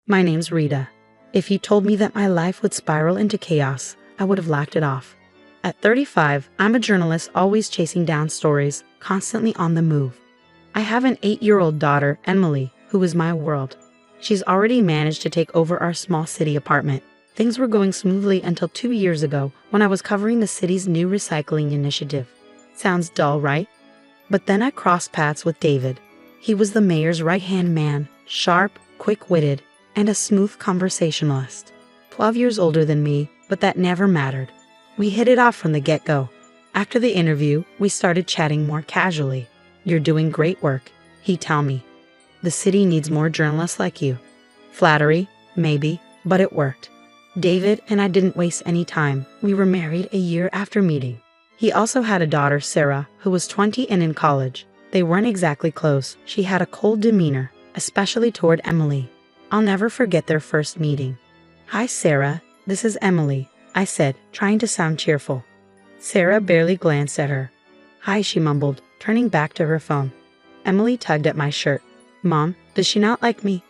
My name's Rita. If you told me that my life would spiral into chaos, I would have laughed it off. At 35, I'm a journalist always chasing down stories, constantly on the move. I have an 8-year-old daughter, Emily, who is my world. She's already managed to take over our small city apartment. Things were going smoothly until 2 years ago when I was covering the city's new recycling initiative. Sounds dull, right? But then I crossed paths with David. He was the mayor's right-hand man, sharp, quick-witted, and a smooth conversationalist. 12 years older than me, but that never mattered. We hit it off from the get-go. After the interview, we started chatting more casually. "You're doing great work," he'd tell me. "The city needs more journalists like you." Flattery, maybe, but it worked. David and I didn't waste any time. We were married a year after meeting. He also had a daughter, Sarah, who was 20 and in college. They weren't exactly close. She had a cold demeanor, especially toward Emily. I'll never forget their first meeting. "Hi, Sarah. This is Emily," I said, trying to sound cheerful. Sarah barely glanced at her. "Hi," she mumbled, turning back to her phone. Emily tugged at my shirt. "Mom, does she not like me?"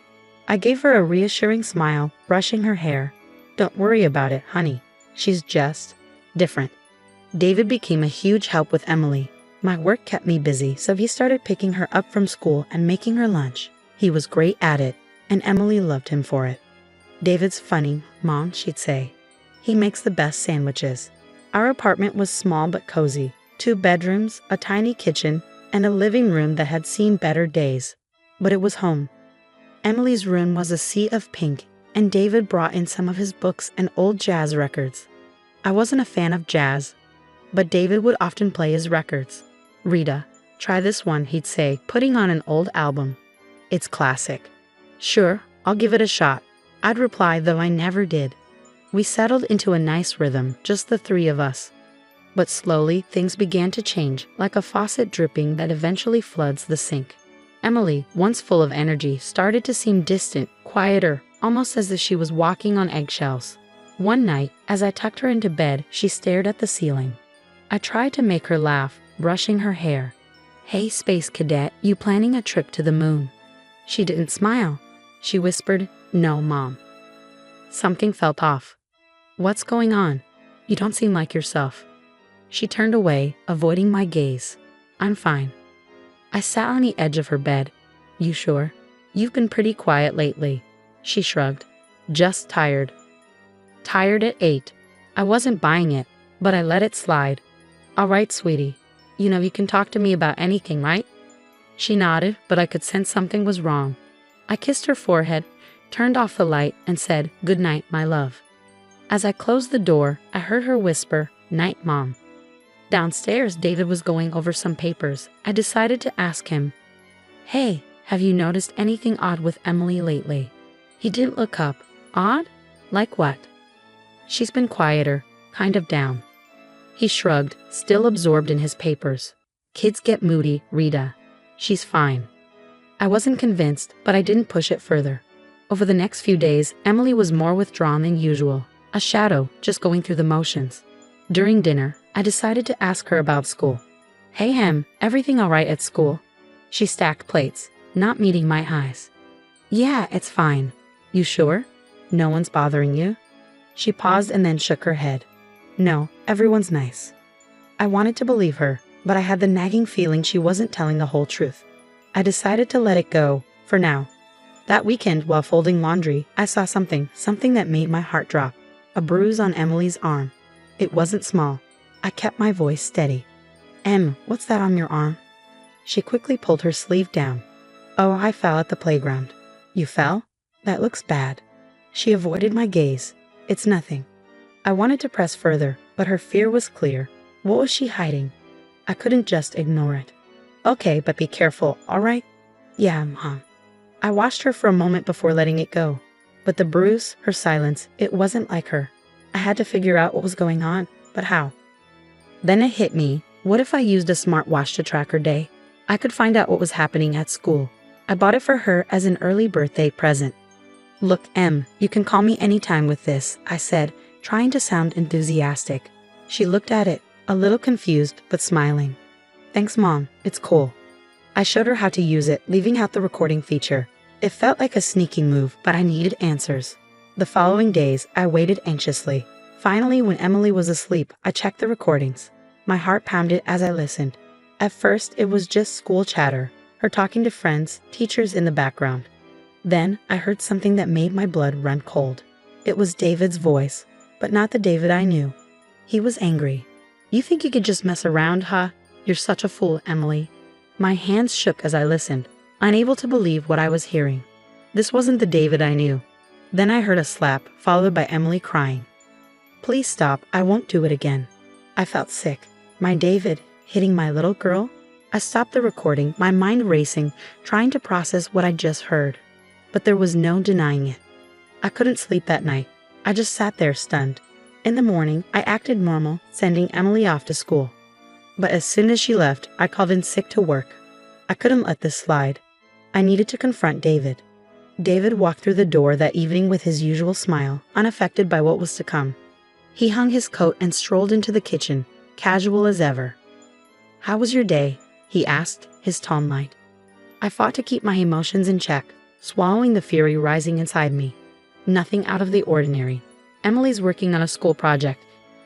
I gave her a reassuring smile, brushing her hair. "Don't worry about it, honey. She's just different." David became a huge help with Emily. My work kept me busy, so he started picking her up from school and making her lunch. He was great at it, and Emily loved him for it. "David's funny, Mom," she'd say. "He makes the best sandwiches." Our apartment was small but cozy. 2 bedrooms, a tiny kitchen, and a living room that had seen better days. But it was home. Emily's room was a sea of pink, and David brought in some of his books and old jazz records. I wasn't a fan of jazz, but David would often play his records. "Rita, try this one," he'd say, putting on an old album. "It's classic." "Sure, I'll give it a shot," I'd reply, though I never did. We settled into a nice rhythm, just the 3 of us. But slowly, things began to change, like a faucet dripping that eventually floods the sink. Emily, once full of energy, started to seem distant, quieter, almost as if she was walking on eggshells. One night, as I tucked her into bed, she stared at the ceiling. I tried to make her laugh, brushing her hair. "Hey, space cadet, you planning a trip to the moon?" She didn't smile. She whispered, "No, Mom." Something felt off. "What's going on? You don't seem like yourself." She turned away, avoiding my gaze. "I'm fine." I sat on the edge of her bed. "You sure? You've been pretty quiet lately." She shrugged. "Just tired." Tired at 8. I wasn't buying it, but I let it slide. "All right, sweetie. You know you can talk to me about anything, right?" She nodded, but I could sense something was wrong. I kissed her forehead, turned off the light, and said, "Good night, my love." As I closed the door, I heard her whisper, "Night, Mom." Downstairs, David was going over some papers. I decided to ask him, "Hey, have you noticed anything odd with Emily lately?" He didn't look up. "Odd? Like what?" "She's been quieter, kind of down." He shrugged, still absorbed in his papers. "Kids get moody, Rita. She's fine." I wasn't convinced, but I didn't push it further. Over the next few days, Emily was more withdrawn than usual, a shadow, just going through the motions. During dinner, I decided to ask her about school. "Hey, everything all right at school?" She stacked plates, not meeting my eyes. "Yeah, it's fine." "You sure? No one's bothering you?" She paused and then shook her head. "No, everyone's nice." I wanted to believe her, but I had the nagging feeling she wasn't telling the whole truth. I decided to let it go, for now. That weekend, while folding laundry, I saw something that made my heart drop. A bruise on Emily's arm. It wasn't small. I kept my voice steady. What's that on your arm?" She quickly pulled her sleeve down. "Oh, I fell at the playground." "You fell? That looks bad." She avoided my gaze. "It's nothing." I wanted to press further, but her fear was clear. What was she hiding? I couldn't just ignore it. "Okay, but be careful, all right?" "Yeah, Mom." I watched her for a moment before letting it go. But the bruise, her silence, it wasn't like her. I had to figure out what was going on, but how? Then it hit me. What if I used a smartwatch to track her day? I could find out what was happening at school. I bought it for her as an early birthday present. "Look, you can call me anytime with this," I said, trying to sound enthusiastic. She looked at it, a little confused, but smiling. "Thanks, Mom. It's cool." I showed her how to use it, leaving out the recording feature. It felt like a sneaking move, but I needed answers. The following days, I waited anxiously. Finally, when Emily was asleep, I checked the recordings. My heart pounded as I listened. At first, it was just school chatter, her talking to friends, teachers in the background. Then, I heard something that made my blood run cold. It was David's voice, but not the David I knew. He was angry. "You think you could just mess around, huh? You're such a fool, Emily." My hands shook as I listened, unable to believe what I was hearing. This wasn't the David I knew. Then I heard a slap, followed by Emily crying. "Please stop, I won't do it again." I felt sick. My David, hitting my little girl? I stopped the recording, my mind racing, trying to process what I just heard. But there was no denying it. I couldn't sleep that night. I just sat there stunned. In the morning, I acted normal, sending Emily off to school. But as soon as she left, I called in sick to work. I couldn't let this slide. I needed to confront David. David walked through the door that evening with his usual smile, unaffected by what was to come. He hung his coat and strolled into the kitchen, casual as ever. "How was your day?" he asked, his tone light. I fought to keep my emotions in check, swallowing the fury rising inside me. "Nothing out of the ordinary. Emily's working on a school project.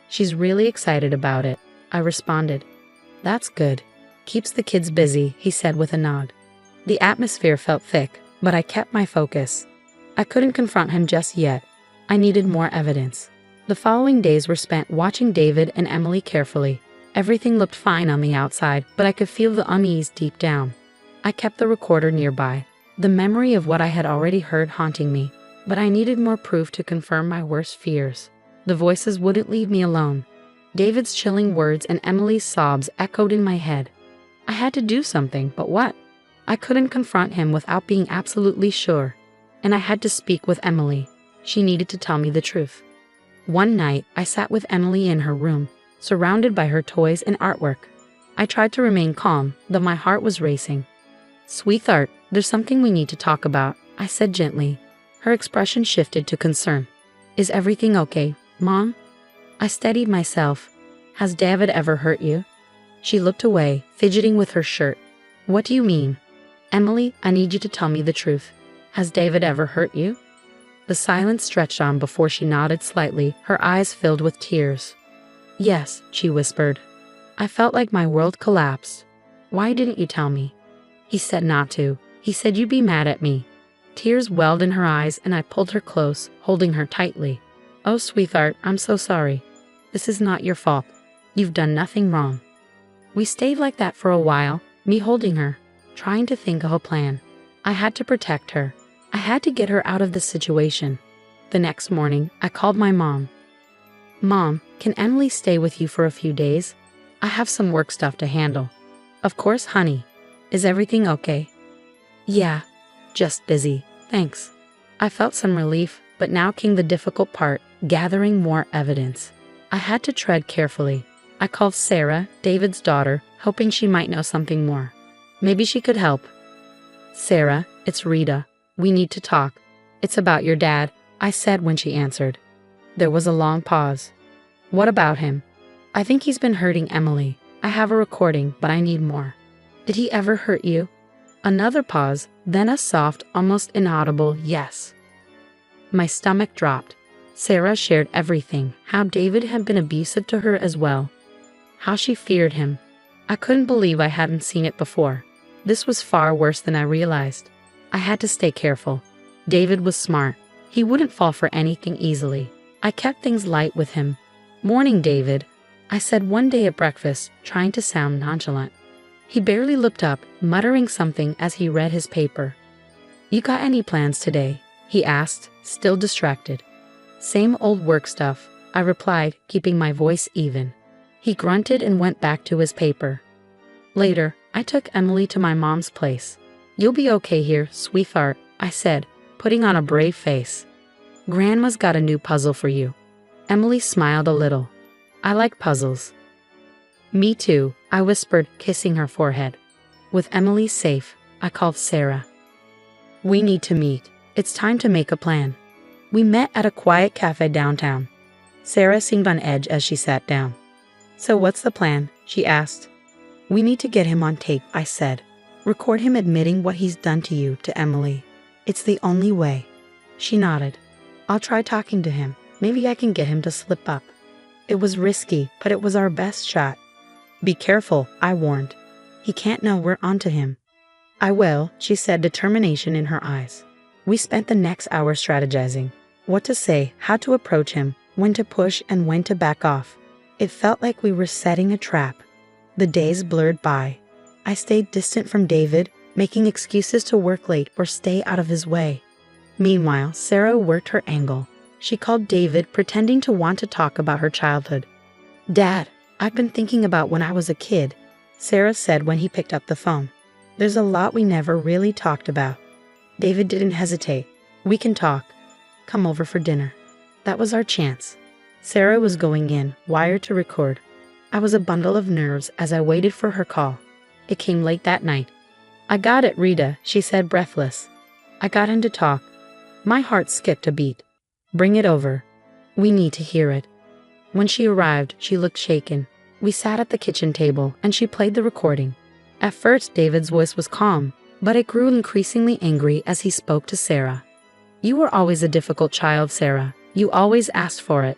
She's really excited about it," I responded. "That's good. Keeps the kids busy," he said with a nod. The atmosphere felt thick, but I kept my focus. I couldn't confront him just yet. I needed more evidence. The following days were spent watching David and Emily carefully. Everything looked fine on the outside, but I could feel the unease deep down. I kept the recorder nearby, the memory of what I had already heard haunting me, but I needed more proof to confirm my worst fears. The voices wouldn't leave me alone. David's chilling words and Emily's sobs echoed in my head. I had to do something, but what? I couldn't confront him without being absolutely sure, and I had to speak with Emily. She needed to tell me the truth. One night, I sat with Emily in her room, surrounded by her toys and artwork. I tried to remain calm, though my heart was racing. "Sweetheart, there's something we need to talk about," I said gently. Her expression shifted to concern. "Is everything okay, Mom?" I steadied myself. "Has David ever hurt you?" She looked away, fidgeting with her shirt. "What do you mean?" "Emily, I need you to tell me the truth. Has David ever hurt you?" The silence stretched on before she nodded slightly, her eyes filled with tears. "Yes," she whispered. I felt like my world collapsed. "Why didn't you tell me?" "He said not to. He said you'd be mad at me." Tears welled in her eyes and I pulled her close, holding her tightly. "Oh, sweetheart, I'm so sorry. This is not your fault. You've done nothing wrong." We stayed like that for a while, me holding her, trying to think of a plan. I had to protect her. I had to get her out of this situation. The next morning, I called my mom. "Mom, can Emily stay with you for a few days? I have some work stuff to handle." "Of course, honey. Is everything okay?" "Yeah, just busy, thanks." I felt some relief, but now came the difficult part, gathering more evidence. I had to tread carefully. I called Sarah, David's daughter, hoping she might know something more. Maybe she could help. "Sarah, it's Rita. We need to talk. It's about your dad," I said when she answered. There was a long pause. "What about him?" "I think he's been hurting Emily. I have a recording, but I need more." "Did he ever hurt you?" Another pause, then a soft, almost inaudible yes. My stomach dropped. Sarah shared everything, how David had been abusive to her as well, how she feared him. I couldn't believe I hadn't seen it before. This was far worse than I realized. I had to stay careful. David was smart. He wouldn't fall for anything easily. I kept things light with him. "Morning, David," I said one day at breakfast, trying to sound nonchalant. He barely looked up, muttering something as he read his paper. "You got any plans today?" he asked, still distracted. "Same old work stuff," I replied, keeping my voice even. He grunted and went back to his paper. Later, I took Emily to my mom's place. "You'll be okay here, sweetheart," I said, putting on a brave face. "Grandma's got a new puzzle for you." Emily smiled a little. "I like puzzles." "Me too," I whispered, kissing her forehead. With Emily safe, I called Sarah. "We need to meet. It's time to make a plan." We met at a quiet cafe downtown. Sarah seemed on edge as she sat down. "So what's the plan?" she asked. "We need to get him on tape," I said. "Record him admitting what he's done to you, to Emily. It's the only way. She nodded. I'll try talking to him. Maybe I can get him to slip up. It was risky, but it was our best shot. Be careful, I warned. He can't know we're onto him. I will, she said, determination in her eyes. We spent the next hour strategizing. What to say, how to approach him, when to push and when to back off. It felt like we were setting a trap. The days blurred by. I stayed distant from David, making excuses to work late or stay out of his way. Meanwhile, Sarah worked her angle. She called David, pretending to want to talk about her childhood. Dad, I've been thinking about when I was a kid, Sarah said when he picked up the phone. There's a lot we never really talked about. David didn't hesitate. We can talk. Come over for dinner. That was our chance. Sarah was going in, wired to record. I was a bundle of nerves as I waited for her call. It came late that night. I got it, Rita, she said, breathless. I got him to talk. My heart skipped a beat. Bring it over. We need to hear it. When she arrived, she looked shaken. We sat at the kitchen table, and she played the recording. At first, David's voice was calm, but it grew increasingly angry as he spoke to Sarah. You were always a difficult child, Sarah. You always asked for it.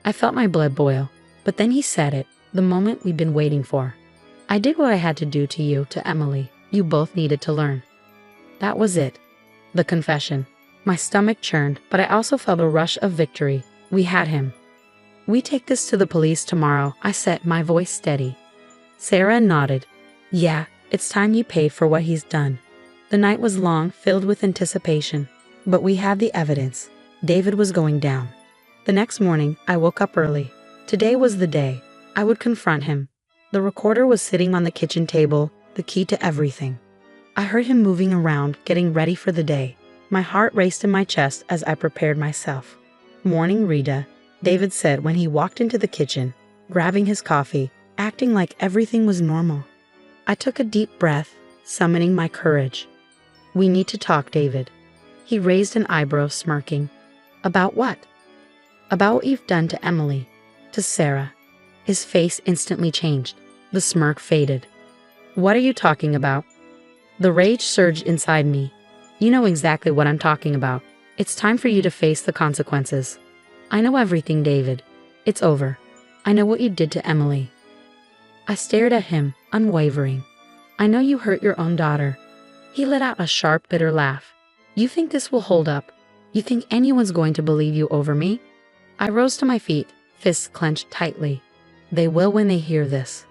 I felt my blood boil, but then he said it, the moment we'd been waiting for. I did what I had to do to you, to Emily. You both needed to learn. That was it. The confession. My stomach churned, but I also felt a rush of victory. We had him. We take this to the police tomorrow, I said, my voice steady. Sarah nodded. Yeah, it's time you paid for what he's done. The night was long, filled with anticipation. But we had the evidence. David was going down. The next morning, I woke up early. Today was the day. I would confront him. The recorder was sitting on the kitchen table, the key to everything. I heard him moving around, getting ready for the day. My heart raced in my chest as I prepared myself. Morning, Rita, David said when he walked into the kitchen, grabbing his coffee, acting like everything was normal. I took a deep breath, summoning my courage. We need to talk, David. He raised an eyebrow, smirking. About what? About what you've done to Emily, to Sarah. His face instantly changed. The smirk faded. What are you talking about? The rage surged inside me. You know exactly what I'm talking about. It's time for you to face the consequences. I know everything, David. It's over. I know what you did to Emily. I stared at him, unwavering. I know you hurt your own daughter. He let out a sharp, bitter laugh. You think this will hold up? You think anyone's going to believe you over me? I rose to my feet, fists clenched tightly. They will when they hear this.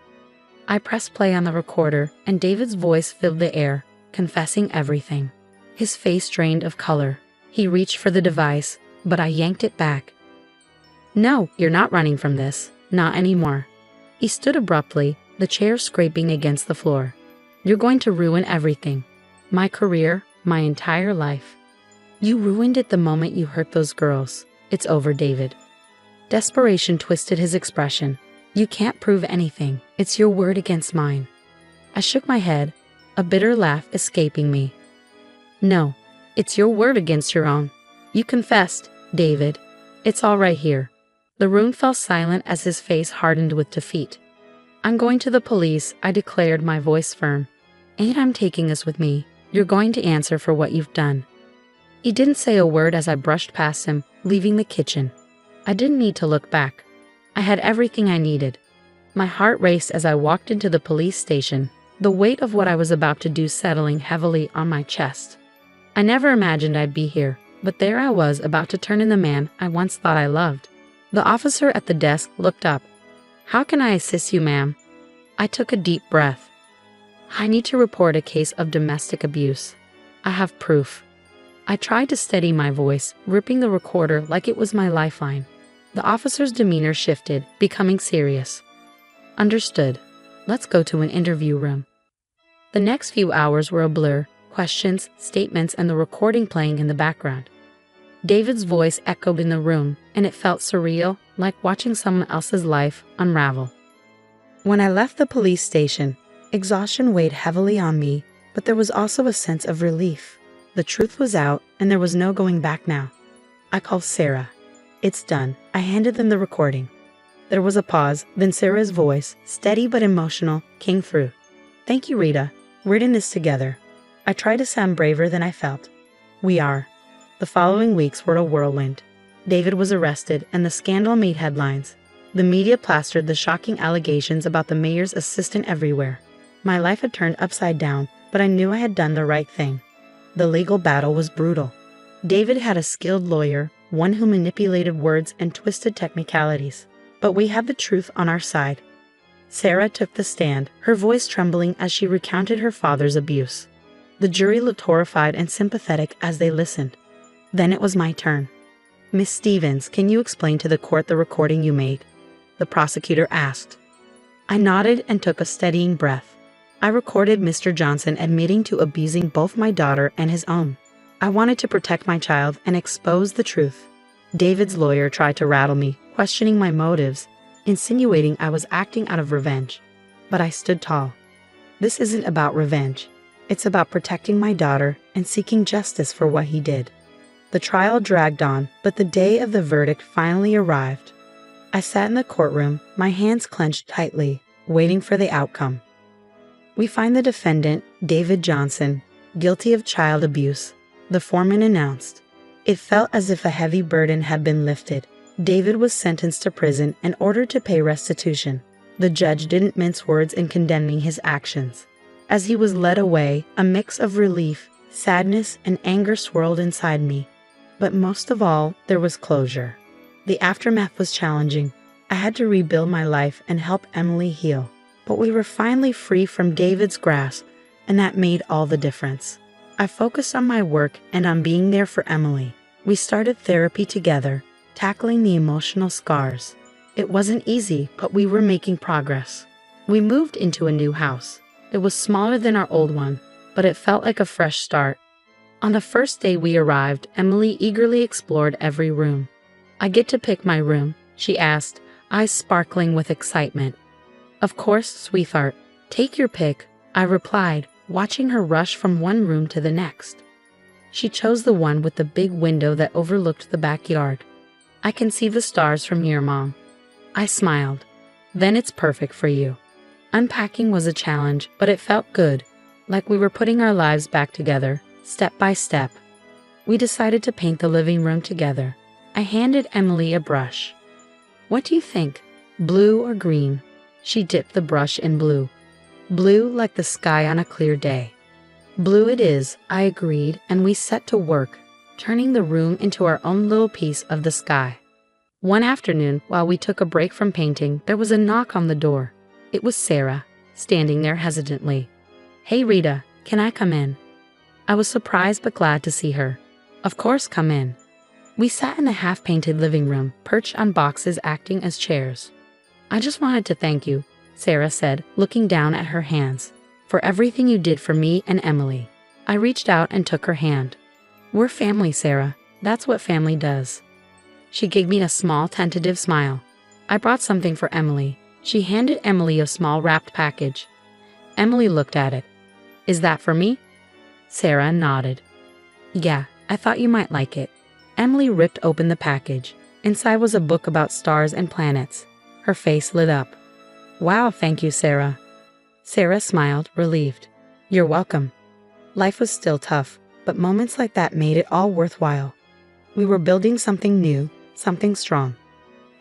I pressed play on the recorder, and David's voice filled the air, confessing everything. His face drained of color. He reached for the device, but I yanked it back. No, you're not running from this. Not anymore. He stood abruptly, the chair scraping against the floor. You're going to ruin everything. My career, my entire life. You ruined it the moment you hurt those girls. It's over, David. Desperation twisted his expression. You can't prove anything. It's your word against mine. I shook my head, a bitter laugh escaping me. No, it's your word against your own. You confessed, David. It's all right here. The room fell silent as his face hardened with defeat. I'm going to the police, I declared, my voice firm. And I'm taking this with me. You're going to answer for what you've done. He didn't say a word as I brushed past him, leaving the kitchen. I didn't need to look back. I had everything I needed. My heart raced as I walked into the police station, the weight of what I was about to do settling heavily on my chest. I never imagined I'd be here, but there I was about to turn in the man I once thought I loved. The officer at the desk looked up. How can I assist you, ma'am? I took a deep breath. I need to report a case of domestic abuse. I have proof. I tried to steady my voice, ripping the recorder like it was my lifeline. The officer's demeanor shifted, becoming serious. Understood. Let's go to an interview room. The next few hours were a blur, questions, statements, and the recording playing in the background. David's voice echoed in the room, and it felt surreal, like watching someone else's life unravel. When I left the police station, exhaustion weighed heavily on me, but there was also a sense of relief. The truth was out, and there was no going back now. I called Sarah. It's done. I handed them the recording. There was a pause, then Sarah's voice, steady but emotional, came through. Thank you, Rita. We're in this together. I tried to sound braver than I felt. We are. The following weeks were a whirlwind. David was arrested, and the scandal made headlines. The media plastered the shocking allegations about the mayor's assistant everywhere. My life had turned upside down, but I knew I had done the right thing. The legal battle was brutal. David had a skilled lawyer, one who manipulated words and twisted technicalities. But we had the truth on our side. Sarah took the stand, her voice trembling as she recounted her father's abuse. The jury looked horrified and sympathetic as they listened. Then it was my turn. "Miss Stevens, can you explain to the court the recording you made?" the prosecutor asked. I nodded and took a steadying breath. I recorded Mr. Johnson admitting to abusing both my daughter and his own. I wanted to protect my child and expose the truth. David's lawyer tried to rattle me, questioning my motives, insinuating I was acting out of revenge. But I stood tall. This isn't about revenge. It's about protecting my daughter and seeking justice for what he did. The trial dragged on, but the day of the verdict finally arrived. I sat in the courtroom, my hands clenched tightly, waiting for the outcome. "We find the defendant, David Johnson, guilty of child abuse," the foreman announced. It felt as if a heavy burden had been lifted. David was sentenced to prison and ordered to pay restitution. The judge didn't mince words in condemning his actions. As he was led away, a mix of relief, sadness, and anger swirled inside me. But most of all, there was closure. The aftermath was challenging. I had to rebuild my life and help Emily heal. But we were finally free from David's grasp, and that made all the difference. I focused on my work and on being there for Emily. We started therapy together, tackling the emotional scars. It wasn't easy, but we were making progress. We moved into a new house. It was smaller than our old one, but it felt like a fresh start. On the first day we arrived, Emily eagerly explored every room. "I get to pick my room?" she asked, eyes sparkling with excitement. "Of course, sweetheart. Take your pick," I replied, watching her rush from one room to the next. She chose the one with the big window that overlooked the backyard. "I can see the stars from here, Mom." I smiled. "Then it's perfect for you." Unpacking was a challenge, but it felt good, like we were putting our lives back together, step by step. We decided to paint the living room together. I handed Emily a brush. "What do you think? Blue or green?" She dipped the brush in blue. "Blue like the sky on a clear day." "Blue it is," I agreed, and we set to work, turning the room into our own little piece of the sky. One afternoon, while we took a break from painting, there was a knock on the door. It was Sarah, standing there hesitantly. "Hey Rita, can I come in?" I was surprised but glad to see her. "Of course, come in." We sat in the half-painted living room, perched on boxes acting as chairs. "I just wanted to thank you," Sarah said, looking down at her hands, "for everything you did for me and Emily." I reached out and took her hand. "We're family, Sarah. That's what family does." She gave me a small, tentative smile. "I brought something for Emily." She handed Emily a small wrapped package. Emily looked at it. "Is that for me?" Sarah nodded. "Yeah, I thought you might like it." Emily ripped open the package. Inside was a book about stars and planets. Her face lit up. "Wow, thank you, Sarah." Sarah smiled, relieved. "You're welcome." Life was still tough, but moments like that made it all worthwhile. We were building something new, something strong.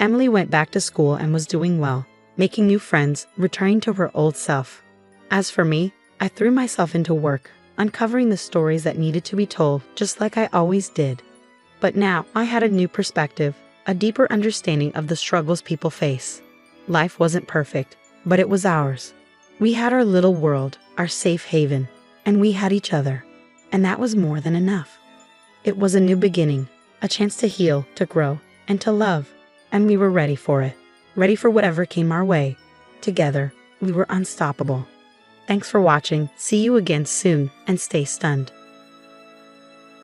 Emily went back to school and was doing well, making new friends, returning to her old self. As for me, I threw myself into work, uncovering the stories that needed to be told, just like I always did. But now I had a new perspective, a deeper understanding of the struggles people face. Life wasn't perfect, but it was ours. We had our little world, our safe haven, and we had each other. And that was more than enough. It was a new beginning, a chance to heal, to grow, and to love. And we were ready for it. Ready for whatever came our way. Together, we were unstoppable. Thanks for watching. See you again soon, and stay stunned.